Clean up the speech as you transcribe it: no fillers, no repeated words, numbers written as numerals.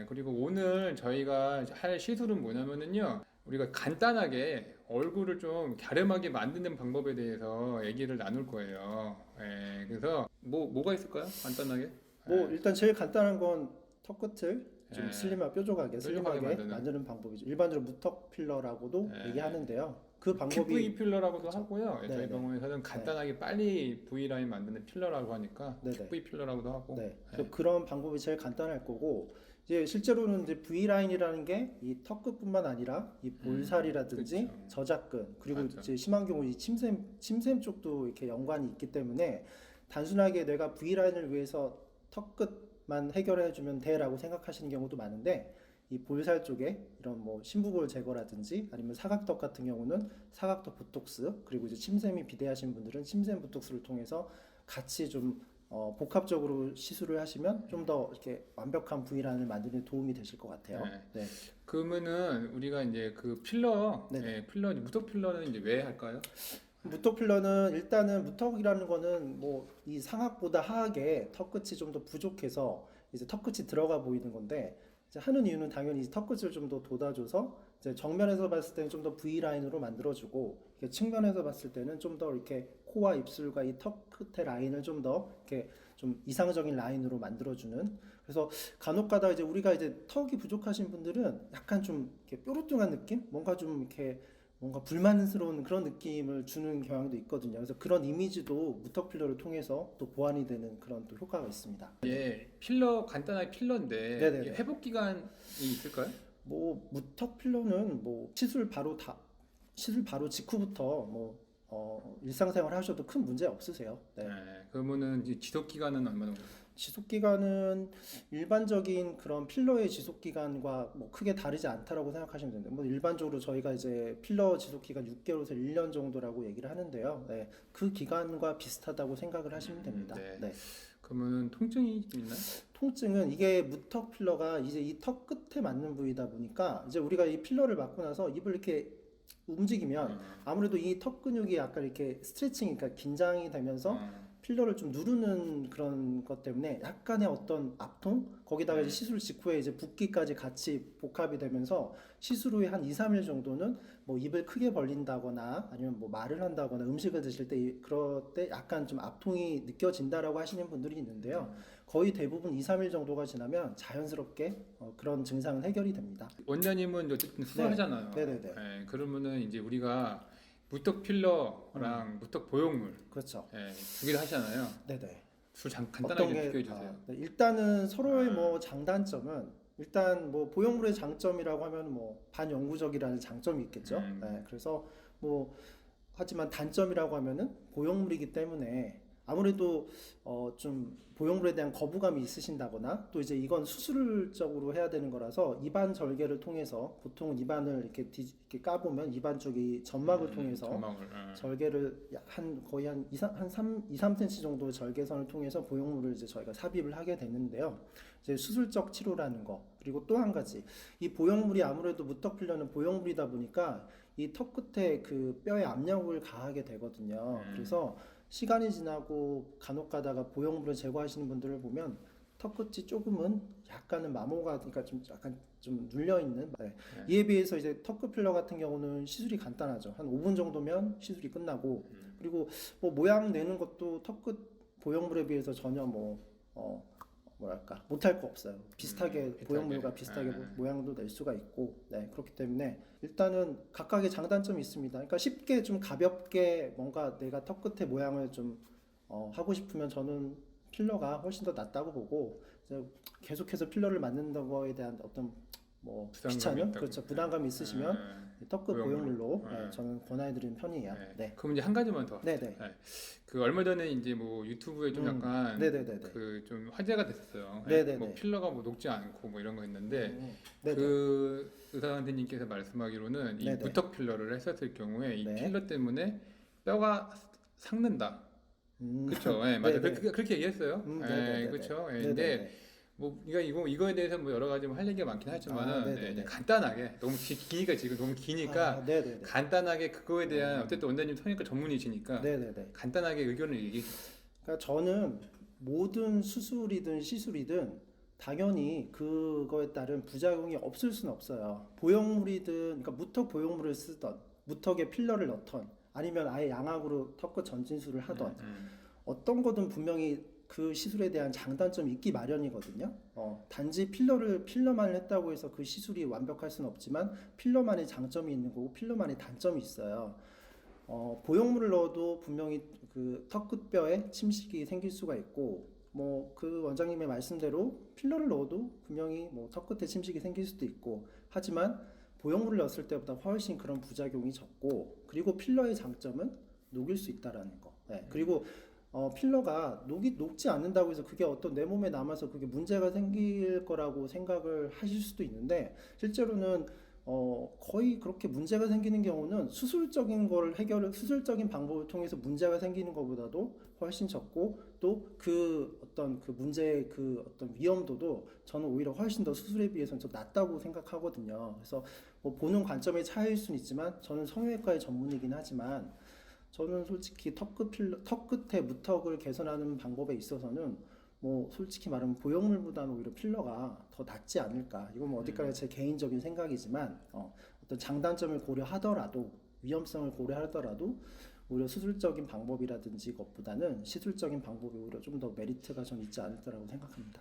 그리고 오늘 저희가 할 시술은 뭐냐면은요, 우리가 간단하게 얼굴을 좀 갸름하게 만드는 방법에 대해서 얘기를 나눌 거예요. 그래서 뭐가 있을까요? 간단하게? 뭐 일단 제일 간단한 건 턱끝을 좀 예, 뾰족하게 뾰족하게 슬림하게 만드는 방법이죠. 일반적으로 무턱 필러라고도 예, 얘기하는데요. 그 QV 방법이 필러라고도 그렇죠. 하고요. 저희 네네. 병원에서는 간단하게 빨리 V라인 만드는 필러라고 하니까 네네. QV 필러라고도 하고. 네. 그래서 그런 방법이 제일 간단할 거고 이제 실제로는 이제 V 라인이라는 게 이 턱끝뿐만 아니라 이 볼살이라든지 그쵸. 저작근 그리고 맞죠. 이제 심한 경우 이 침샘 쪽도 이렇게 연관이 있기 때문에 단순하게 내가 V 라인을 위해서 턱끝만 해결해 주면 돼라고 생각하시는 경우도 많은데 이 볼살 쪽에 이런 뭐 심부볼 제거라든지 아니면 사각턱 같은 경우는 사각턱 보톡스 그리고 이제 침샘이 비대하신 분들은 침샘 보톡스를 통해서 같이 좀 복합적으로 시술을 하시면 좀 더 이렇게 완벽한 V라인을 만드는 데 도움이 되실 것 같아요. 네. 네. 그러면은 우리가 이제 그 필러, 네네. 필러, 무턱 필러는 이제 왜 할까요? 무턱 필러는 일단은 무턱이라는 거는 뭐 이 상악보다 하악에 턱끝이 좀 더 부족해서 이제 턱끝이 들어가 보이는 건데 이제 하는 이유는 당연히 턱끝을 좀 더 돋아줘서 이제 정면에서 봤을 때는 좀 더 V 라인으로 만들어주고 이렇게 측면에서 봤을 때는 좀 더 이렇게 코와 입술과 이 턱 끝의 라인을 좀 더 이렇게 좀 이상적인 라인으로 만들어주는 그래서 간혹가다 이제 우리가 이제 턱이 부족하신 분들은 약간 좀 이렇게 뾰루뚱한 느낌 뭔가 좀 이렇게 뭔가 불만스러운 그런 느낌을 주는 경향도 있거든요. 그래서 그런 이미지도 무턱 필러를 통해서 또 보완이 되는 그런 또 효과가 있습니다. 예, 필러 간단하게 필러인데 네네네. 이게 회복 기간이 있을까요? 뭐 무턱 필러는 뭐 시술 바로 직후부터 뭐 일상생활 하셔도 큰 문제 없으세요. 네. 그러면은 이제 지속 기간은 얼마나? 지속 기간은 일반적인 그런 필러의 지속 기간과 뭐 크게 다르지 않다라고 생각하시면 됩니다. 뭐 일반적으로 저희가 이제 필러 지속 기간 6개월에서 1년 정도라고 얘기를 하는데요. 네. 그 기간과 비슷하다고 생각을 하시면 됩니다. 네. 네. 그러면은 통증이 좀 있나요? 통증은 이게 무턱 필러가 이제 이 턱 끝에 맞는 부위다 보니까 이제 우리가 이 필러를 맞고 나서 입을 이렇게 움직이면 아무래도 이 턱 근육이 약간 이렇게 스트레칭, 그러니까 긴장이 되면서 필러를 좀 누르는 그런 것 때문에 약간의 어떤 압통? 거기다가 이제 시술 직후에 이제 붓기까지 같이 복합이 되면서 시술 후에 한 2, 3일 정도는 뭐 입을 크게 벌린다거나 아니면 뭐 말을 한다거나 음식을 드실 때 그럴 때 약간 좀 압통이 느껴진다라고 하시는 분들이 있는데요. 거의 대부분 2, 3일 정도가 지나면 자연스럽게 그런 증상은 해결이 됩니다. 원장님은 어쨌든 수술하잖아요. 네네네. 그러면은 이제 우리가 무턱 필러랑 무턱 보형물 그렇죠. 두 개를 하시잖아요. 네네. 간단하게 좀 비교해 주세요. 네, 일단은 서로의 뭐 장단점은 일단 뭐 보형물의 장점이라고 하면 뭐 반영구적이라는 장점이 있겠죠. 네, 그래서 뭐 하지만 단점이라고 하면은 보형물이기 때문에 아무래도 좀 보형물에 대한 거부감이 있으신다거나 또 이제 이건 수술적으로 해야 되는 거라서 입안 절개를 통해서 보통 입안을 이렇게 까보면 입안 쪽이 점막을 통해서 절개를 거의 한 2, 3cm 정도의 절개선을 통해서 보형물을 이제 저희가 삽입을 하게 되는데요. 이제 수술적 치료라는 거 그리고 또 한 가지 이 보형물이 아무래도 무턱 필러는 보형물이다 보니까 이 턱 끝에 그 뼈에 압력을 가하게 되거든요. 그래서 시간이 지나고 간혹 가다가 보형물을 제거하시는 분들을 보면 턱끝이 조금은 약간은 마모가 그러니까 좀 약간 좀 눌려 있는 이에 비해서 이제 턱끝 필러 같은 경우는 시술이 간단하죠. 한 5분 정도면 시술이 끝나고 그리고 뭐 모양 내는 것도 턱끝 보형물에 비해서 전혀 뭐랄까 못할 거 없어요. 비슷하게 보형물과 비슷하게 모양도 낼 수가 있고 그렇기 때문에 일단은 각각의 장단점이 있습니다. 그러니까 쉽게 좀 가볍게 뭔가 내가 턱 끝의 모양을 좀 하고 싶으면 저는 필러가 훨씬 더 낫다고 보고 계속해서 필러를 맞는 거에 대한 어떤 뭐 귀찮은 그렇죠 부담감이 있으시면 턱끝 보형물로 저는 권해드리는 편이에요. 네. 그럼 이제 한 가지만 더. 네네. 그 얼마 전에 이제 뭐 유튜브에 좀 약간 네네네네. 그 좀 화제가 됐었어요. 네네네. 뭐 필러가 뭐 녹지 않고 뭐 이런 거 있는데 네네. 그 의사 선생님께서 말씀하기로는 이 네네. 무턱 필러를 했었을 경우에 이 네. 필러 때문에 뼈가 삭는다. 그렇죠. 예, 맞아요. 네네. 그렇게 얘기했어요. 네네네네. 그렇죠. 네네네. 근데 뭐 이거에 대해서 뭐 여러 가지 뭐 할 얘기가 많긴 하지만은 네네네. 간단하게 너무 기니까 지금 너무 기니까 네네네. 간단하게 그거에 대한 어쨌든 원장님 성형외과 전문이시니까 네네네. 간단하게 의견을 얘기해 주세요. 그러니까 저는 모든 수술이든 시술이든 당연히 그거에 따른 부작용이 없을 수는 없어요. 보형물이든, 그러니까 무턱 보형물을 쓰던, 무턱에 필러를 넣던, 아니면 아예 양악으로 턱끝 전진술을 하던, 어떤 거든 분명히 그 시술에 대한 장단점이 있기 마련이거든요. 단지 필러만 했다고 해서 그 시술이 완벽할 수는 없지만 필러만의 장점이 있는 거고 필러만의 단점이 있어요. 보형물을 넣어도 분명히 그 턱끝뼈에 침식이 생길 수가 있고 뭐 그 원장님의 말씀대로 필러를 넣어도 분명히 뭐 턱끝에 침식이 생길 수도 있고 하지만 보형물을 넣었을 때보다 훨씬 그런 부작용이 적고 그리고 필러의 장점은 녹일 수 있다라는 거. 네. 그리고 필러가 녹지 않는다고 해서 그게 어떤 내 몸에 남아서 그게 문제가 생길 거라고 생각을 하실 수도 있는데 실제로는 거의 그렇게 문제가 생기는 경우는 수술적인 방법을 통해서 문제가 생기는 것보다도 훨씬 적고 또 그 어떤 그 문제의 그 어떤 위험도도 저는 오히려 훨씬 더 수술에 비해서는 더 낮다고 생각하거든요. 그래서 뭐 보는 관점의 차이일 수는 있지만 저는 성형외과의 전문이긴 하지만 저는 솔직히 턱끝에 무턱을 개선하는 방법에 있어서는 뭐 솔직히 말하면 보형물보다는 오히려 필러가 더 낫지 않을까. 이건 뭐 어디까지 제 개인적인 생각이지만 어떤 장단점을 고려하더라도 위험성을 고려하더라도 오히려 수술적인 방법이라든지 것보다는 시술적인 방법이 오히려 좀 더 메리트가 좀 있지 않을까라고 생각합니다.